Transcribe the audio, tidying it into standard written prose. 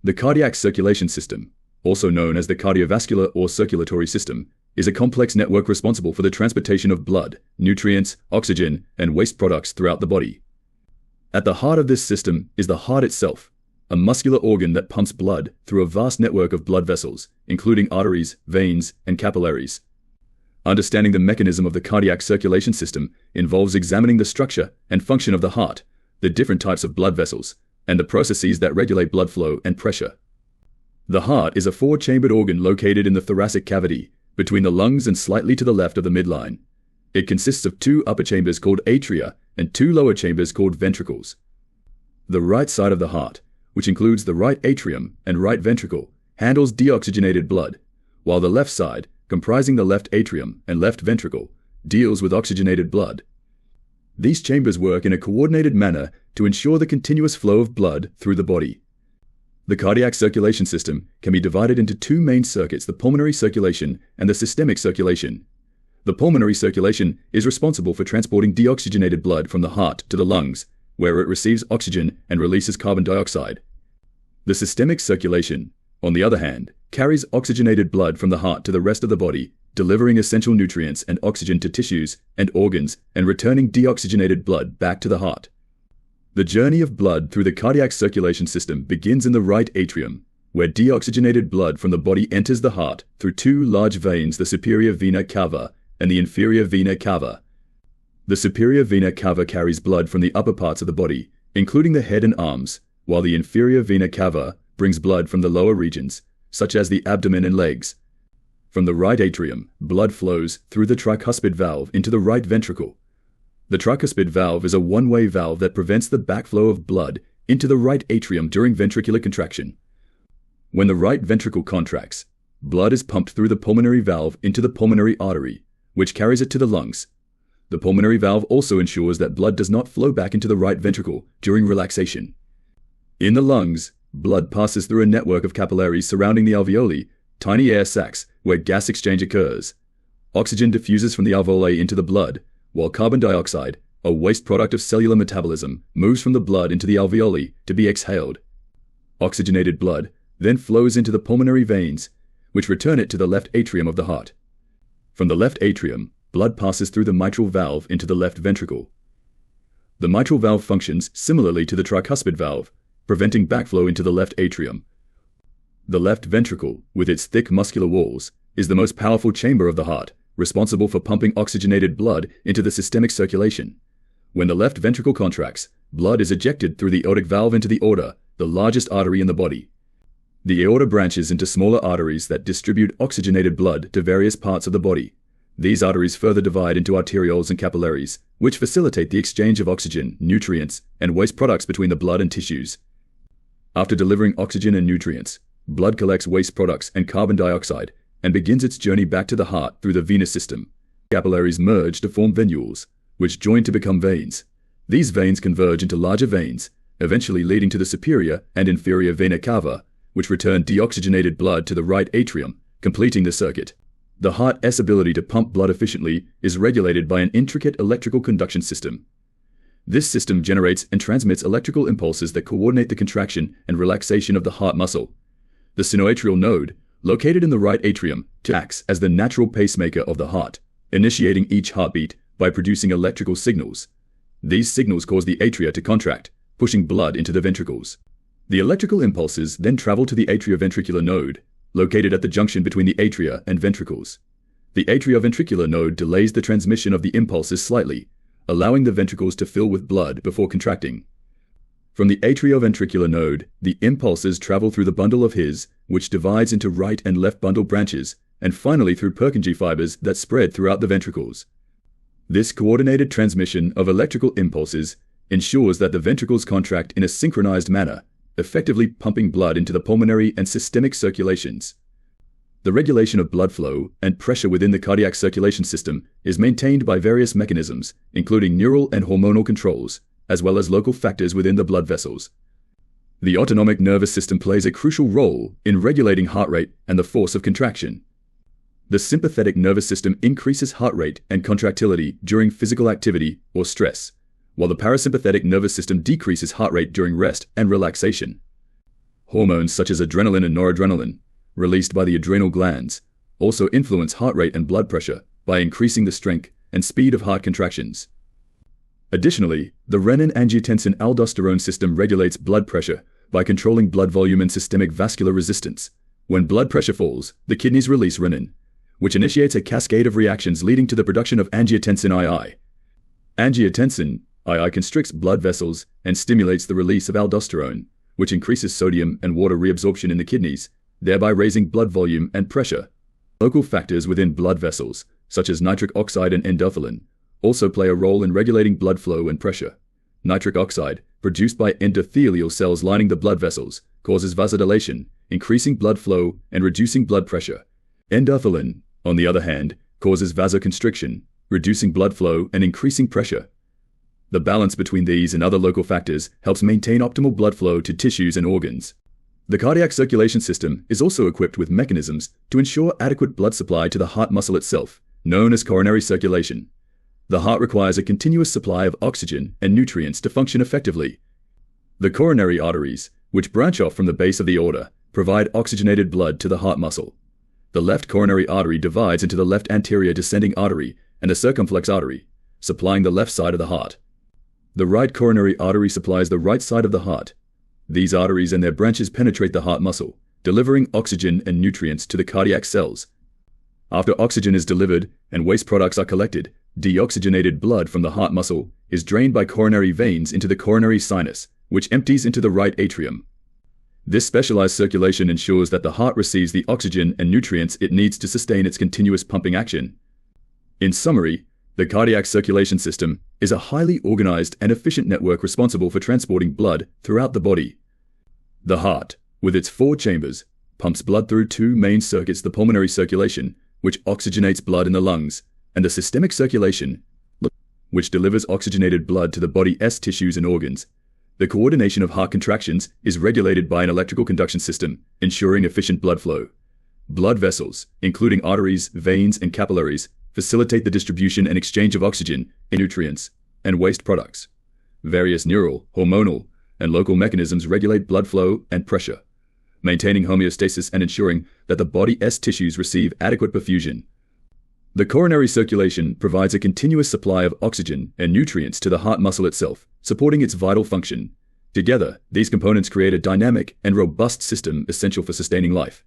The cardiac circulation system, also known as the cardiovascular or circulatory system, is a complex network responsible for the transportation of blood, nutrients, oxygen, and waste products throughout the body. At the heart of this system is the heart itself, a muscular organ that pumps blood through a vast network of blood vessels, including arteries, veins, and capillaries. Understanding the mechanism of the cardiac circulation system involves examining the structure and function of the heart, the different types of blood vessels, and the processes that regulate blood flow and pressure. The heart is a four-chambered organ located in the thoracic cavity, between the lungs and slightly to the left of the midline. It consists of two upper chambers called atria and two lower chambers called ventricles. The right side of the heart, which includes the right atrium and right ventricle, handles deoxygenated blood, while the left side, comprising the left atrium and left ventricle, deals with oxygenated blood. These chambers work in a coordinated manner to ensure the continuous flow of blood through the body. The cardiac circulation system can be divided into two main circuits, the pulmonary circulation and the systemic circulation. The pulmonary circulation is responsible for transporting deoxygenated blood from the heart to the lungs, where it receives oxygen and releases carbon dioxide. The systemic circulation, on the other hand, carries oxygenated blood from the heart to the rest of the body, delivering essential nutrients and oxygen to tissues and organs and returning deoxygenated blood back to the heart. The journey of blood through the cardiac circulation system begins in the right atrium, where deoxygenated blood from the body enters the heart through two large veins, the superior vena cava and the inferior vena cava. The superior vena cava carries blood from the upper parts of the body, including the head and arms, while the inferior vena cava brings blood from the lower regions, such as the abdomen and legs. From the right atrium, blood flows through the tricuspid valve into the right ventricle. The tricuspid valve is a one-way valve that prevents the backflow of blood into the right atrium during ventricular contraction. When the right ventricle contracts, blood is pumped through the pulmonary valve into the pulmonary artery, which carries it to the lungs. The pulmonary valve also ensures that blood does not flow back into the right ventricle during relaxation. In the lungs, blood passes through a network of capillaries surrounding the alveoli, tiny air sacs where gas exchange occurs. Oxygen diffuses from the alveoli into the blood, while carbon dioxide, a waste product of cellular metabolism, moves from the blood into the alveoli to be exhaled. Oxygenated blood then flows into the pulmonary veins, which return it to the left atrium of the heart. From the left atrium, blood passes through the mitral valve into the left ventricle. The mitral valve functions similarly to the tricuspid valve, preventing backflow into the left atrium. The left ventricle, with its thick muscular walls, is the most powerful chamber of the heart, responsible for pumping oxygenated blood into the systemic circulation. When the left ventricle contracts, blood is ejected through the aortic valve into the aorta, the largest artery in the body. The aorta branches into smaller arteries that distribute oxygenated blood to various parts of the body. These arteries further divide into arterioles and capillaries, which facilitate the exchange of oxygen, nutrients, and waste products between the blood and tissues. After delivering oxygen and nutrients, blood collects waste products and carbon dioxide and begins its journey back to the heart through the venous system. Capillaries merge to form venules, which join to become veins. These veins converge into larger veins, eventually leading to the superior and inferior vena cava, which return deoxygenated blood to the right atrium, completing the circuit. The heart's ability to pump blood efficiently is regulated by an intricate electrical conduction system. This system generates and transmits electrical impulses that coordinate the contraction and relaxation of the heart muscle. The sinoatrial node, located in the right atrium, acts as the natural pacemaker of the heart, initiating each heartbeat by producing electrical signals. These signals cause the atria to contract, pushing blood into the ventricles. The electrical impulses then travel to the atrioventricular node, located at the junction between the atria and ventricles. The atrioventricular node delays the transmission of the impulses slightly, allowing the ventricles to fill with blood before contracting. From the atrioventricular node, the impulses travel through the bundle of His, which divides into right and left bundle branches, and finally through Purkinje fibers that spread throughout the ventricles. This coordinated transmission of electrical impulses ensures that the ventricles contract in a synchronized manner, effectively pumping blood into the pulmonary and systemic circulations. The regulation of blood flow and pressure within the cardiac circulation system is maintained by various mechanisms, including neural and hormonal controls, as well as local factors within the blood vessels. The autonomic nervous system plays a crucial role in regulating heart rate and the force of contraction. The sympathetic nervous system increases heart rate and contractility during physical activity or stress, while the parasympathetic nervous system decreases heart rate during rest and relaxation. Hormones such as adrenaline and noradrenaline, released by the adrenal glands, also influence heart rate and blood pressure by increasing the strength and speed of heart contractions. Additionally, the renin-angiotensin-aldosterone system regulates blood pressure by controlling blood volume and systemic vascular resistance. When blood pressure falls, the kidneys release renin, which initiates a cascade of reactions leading to the production of angiotensin II. Angiotensin II constricts blood vessels and stimulates the release of aldosterone, which increases sodium and water reabsorption in the kidneys, thereby raising blood volume and pressure. Local factors within blood vessels, such as nitric oxide and endothelin, also play a role in regulating blood flow and pressure. Nitric oxide, produced by endothelial cells lining the blood vessels, causes vasodilation, increasing blood flow and reducing blood pressure. Endothelin, on the other hand, causes vasoconstriction, reducing blood flow and increasing pressure. The balance between these and other local factors helps maintain optimal blood flow to tissues and organs. The cardiac circulation system is also equipped with mechanisms to ensure adequate blood supply to the heart muscle itself, known as coronary circulation. The heart requires a continuous supply of oxygen and nutrients to function effectively. The coronary arteries, which branch off from the base of the aorta, provide oxygenated blood to the heart muscle. The left coronary artery divides into the left anterior descending artery and the circumflex artery, supplying the left side of the heart. The right coronary artery supplies the right side of the heart. These arteries and their branches penetrate the heart muscle, delivering oxygen and nutrients to the cardiac cells. After oxygen is delivered and waste products are collected, deoxygenated blood from the heart muscle is drained by coronary veins into the coronary sinus, which empties into the right atrium. This specialized circulation ensures that the heart receives the oxygen and nutrients it needs to sustain its continuous pumping action. In summary, the cardiac circulation system is a highly organized and efficient network responsible for transporting blood throughout the body. The heart, with its 4 chambers, pumps blood through 2 main circuits: the pulmonary circulation, which oxygenates blood in the lungs, and the systemic circulation, which delivers oxygenated blood to the body's tissues and organs. The coordination of heart contractions is regulated by an electrical conduction system, ensuring efficient blood flow. Blood vessels, including arteries, veins, and capillaries, facilitate the distribution and exchange of oxygen, nutrients, and waste products. Various neural, hormonal, and local mechanisms regulate blood flow and pressure, maintaining homeostasis and ensuring that the body's tissues receive adequate perfusion. The coronary circulation provides a continuous supply of oxygen and nutrients to the heart muscle itself, supporting its vital function. Together, these components create a dynamic and robust system essential for sustaining life.